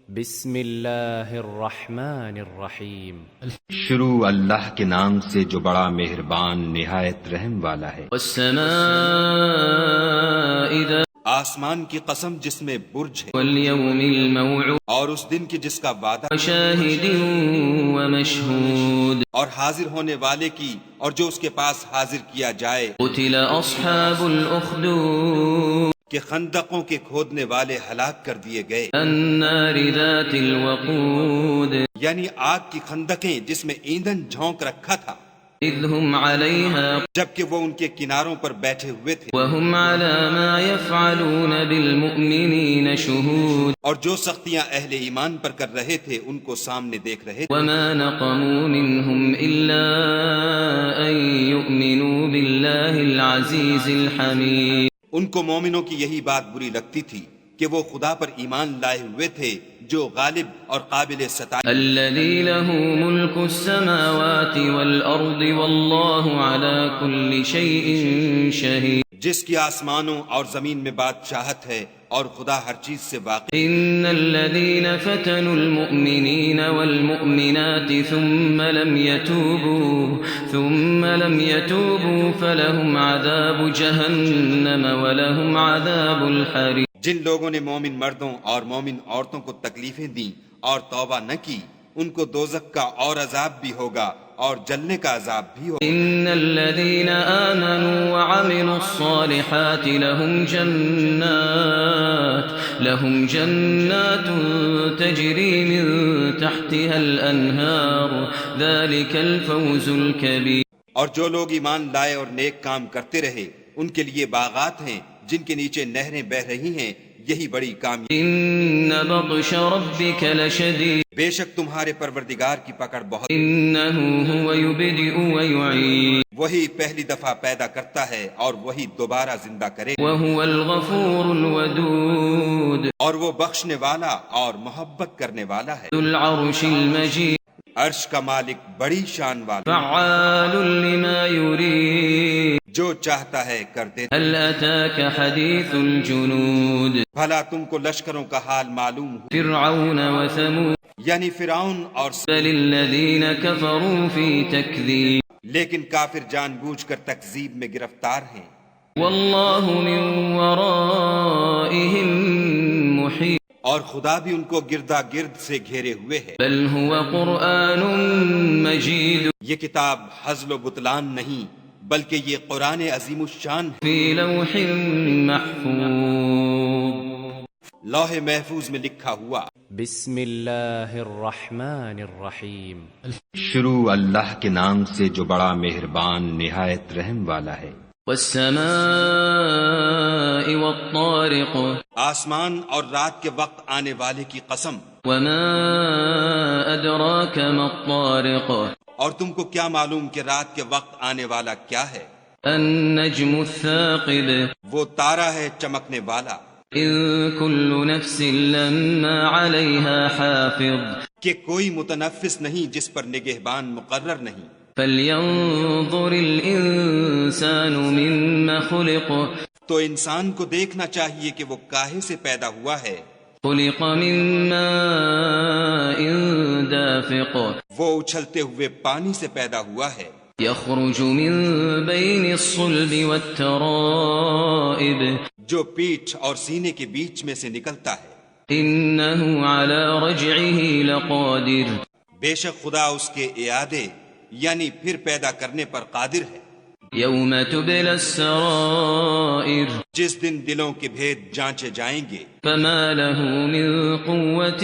بسم اللہ الرحمن الرحیم۔ شروع اللہ کے نام سے جو بڑا مہربان نہایت رحم والا ہے۔ والسماء ذات آسمان کی قسم جس میں برج ہے، والیوم الموعود اور اس دن کی جس کا وعدہ، وشاہد ومشہود اور حاضر ہونے والے کی اور جو اس کے پاس حاضر کیا جائے، قتل اصحاب الاخدود کہ خندقوں کے کھودنے والے ہلاک کر دیے گئے، النار ذات الوقود یعنی آگ کی خندقیں جس میں ایندھن جھونک رکھا تھا، اذ هم علیہا جبکہ وہ ان کے کناروں پر بیٹھے ہوئے تھے، وهم على ما يفعلون بالمؤمنین شہود اور جو سختیاں اہل ایمان پر کر رہے تھے ان کو سامنے دیکھ رہے تھے۔ وما نقموا منهم الا ان يؤمنوا بالله العزیز الحمید۔ ان کو مومنوں کی یہی بات بری لگتی تھی کہ وہ خدا پر ایمان لائے ہوئے تھے جو غالب اور قابل ستائش، الذي له ملك السماوات والأرض والله على كل شيء شهيد۔ جس کی آسمانوں اور زمین میں بادشاہت ہے اور خدا ہر چیز سے واقف۔ إن الذين فتنوا المؤمنين والمؤمنات ثم لم يتوبوا فلهم عذاب جهنم ولهم عذاب الحريق۔ جن لوگوں نے مومن مردوں اور مومن عورتوں کو تکلیفیں دیں اور توبہ نہ کی، ان کو دوزخ کا اور عذاب بھی ہوگا اور جلنے کا عذاب بھی ہوگا۔ إن الذين آمنوا وعملوا الصالحات لهم جنات تجري من تحتها الأنهار ذلك الفوز الكبير۔ اور جو لوگ ایمان لائے اور نیک کام کرتے رہے ان کے لیے باغات ہیں جن کے نیچے نہریں بہ رہی ہیں، یہی بڑی کامیابی۔ إن بطش ربك لشديد بے شک تمہارے پروردگار کی پکڑ بہت، إنه هو يبدئ ويعيد وہی پہلی دفعہ پیدا کرتا ہے اور وہی دوبارہ زندہ کرے، وهو الغفور الودود اور وہ بخشنے والا اور محبت کرنے والا ہے، ذو العرش المجيد عرش کا مالک بڑی شان والا، فعال لما يريد جو چاہتا ہے کر دیتا۔ هل أتاك حديث الجنود بھلا تم کو لشکروں کا حال معلوم ہو، فرعون وثمود یعنی فرعون اور بل الذين كفروا في تكذيب لیکن کافر جان بوجھ کر تکذیب میں گرفتار ہیں، والله من ورائهم محيط اور خدا بھی ان کو گردا گرد سے گھیرے ہوئے ہے۔ بل هو قرآن مجيد یہ کتاب حزل و بطلان نہیں بلکہ یہ قرآن عظیم الشان ہے، في لوح محفوظ لوح محفوظ میں لکھا ہوا۔ بسم اللہ الرحمن الرحیم۔ شروع اللہ کے نام سے جو بڑا مہربان نہایت رحم والا ہے۔ والسماء والطارق آسمان اور رات کے وقت آنے والے کی قسم، وما أدراك ما الطارق اور تم کو کیا معلوم کہ رات کے وقت آنے والا کیا ہے؟ النجم الثاقب وہ تارا ہے چمکنے والا، إن كل نفس لما عليها حافظ کہ کوئی متنفس نہیں جس پر نگہبان مقرر نہیں۔ فلينظر الإنسان مما خلق تو انسان کو دیکھنا چاہیے کہ وہ کاہے سے پیدا ہوا ہے، خلق من ماء دافق وہ اچھلتے ہوئے پانی سے پیدا ہوا ہے، يخرج من بين الصلب والترائب جو پیٹھ اور سینے کے بیچ میں سے نکلتا ہے، إنه على رجعه لقادر بے شک خدا اس کے اعادے یعنی پھر پیدا کرنے پر قادر ہے۔ يوم تبلى السرائر جس دن دلوں کے بھید جانچے جائیں گے، فما له من قوة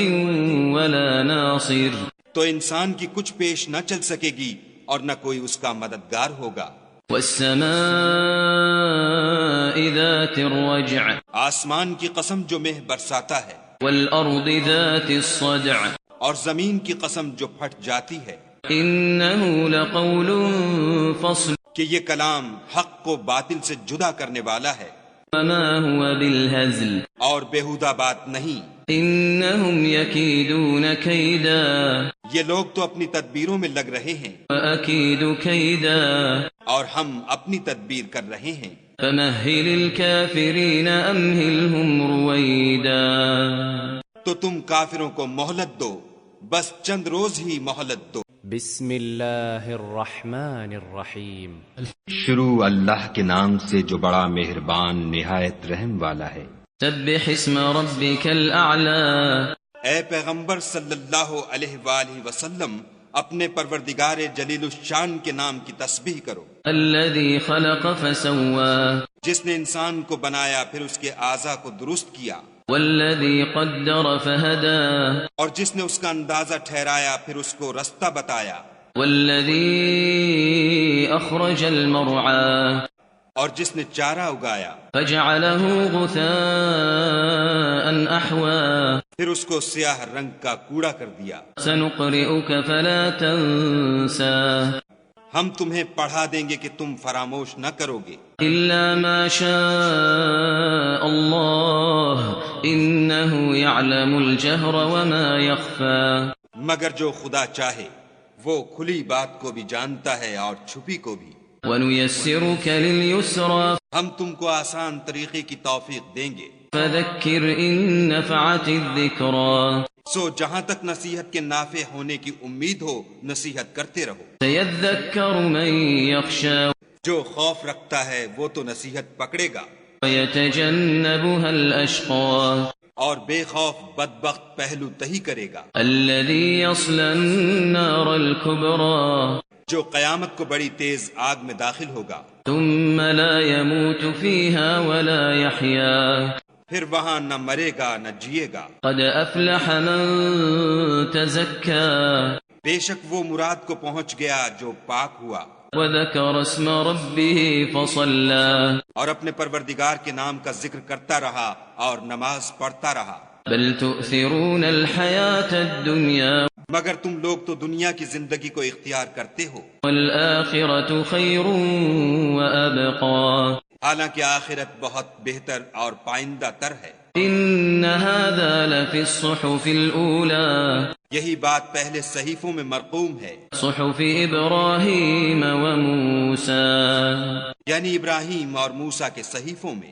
ولا ناصر تو انسان کی کچھ پیش نہ چل سکے گی اور نہ کوئی اس کا مددگار ہوگا۔ والسماء ذات الرجع آسمان کی قسم جو مہ برساتا ہے، والأرض ذات الصدع اور زمین کی قسم جو پھٹ جاتی ہے، إنه لقول فصل کہ یہ کلام حق کو باطل سے جدا کرنے والا ہے وما هو بالهزل اور بیہودہ بات نہیں۔ إنهم يكيدون كيدا یہ لوگ تو اپنی تدبیروں میں لگ رہے ہیں وأكيد كيدا اور ہم اپنی تدبیر کر رہے ہیں۔ فمهل الكافرين أمهلهم رويدا تو تم کافروں کو مہلت دو، بس چند روز ہی مہلت دو۔ بسم اللہ الرحمن الرحیم۔ شروع اللہ کے نام سے جو بڑا مہربان نہایت رحم والا ہے۔ سبح اسم ربك الأعلى اے پیغمبر صلی اللہ علیہ وآلہ وسلم، اپنے پروردگار جلیل الشان کے نام کی تسبیح کرو، الذي خلق فسوى جس نے انسان کو بنایا پھر اس کے اعضاء کو درست کیا، والذي قدر فهدى اور جس نے اس کا اندازہ ٹھہرایا پھر اس کو رستہ بتایا، والذي أخرج المرعى اور جس نے چارہ اگایا فجعله غثاء أحوى پھر اس کو سیاہ رنگ کا کوڑا کر دیا۔ سنقرئك فلا تنسى ہم تمہیں پڑھا دیں گے کہ تم فراموش نہ کرو گے، إلا ما شاء الله إنه يعلم الجهر وما يخفى مگر جو خدا چاہے وہ کھلی بات کو بھی جانتا ہے اور چھپی کو بھی۔ ونيسرك لليسرى ہم تم کو آسان طریقے کی توفیق دیں گے، فذكر إن نفعت الذكرى سو جہاں تک نصیحت کے نافع ہونے کی امید ہو نصیحت کرتے رہو۔ سيذكر من يخشى جو خوف رکھتا ہے وہ تو نصیحت پکڑے گا، ويتجنبها الأشقى اور بے خوف بدبخت پہلو تہی کرے گا، الذي يصلى النار الكبرى جو قیامت کو بڑی تیز آگ میں داخل ہوگا، ثم لا يموت فيها ولا يحيا پھر وہاں نہ مرے گا نہ جیے گا۔ قد أفلح من تزكى بے شک وہ مراد کو پہنچ گیا جو پاک ہوا وذكر اسم ربه فصلى اور اپنے پروردگار کے نام کا ذکر کرتا رہا اور نماز پڑھتا رہا۔ بل تؤثرون الحياة الدنيا مگر تم لوگ تو دنیا کی زندگی کو اختیار کرتے ہو، والآخرة خير وأبقى حالانکہ آخرت بہت بہتر اور پائندہ تر ہے۔ إن هذا لفي الصحف الأولى یہی بات پہلے صحیفوں میں مرقوم ہے، صحف إبراهيم وموسى یعنی ابراہیم اور موسیٰ کے صحیفوں میں۔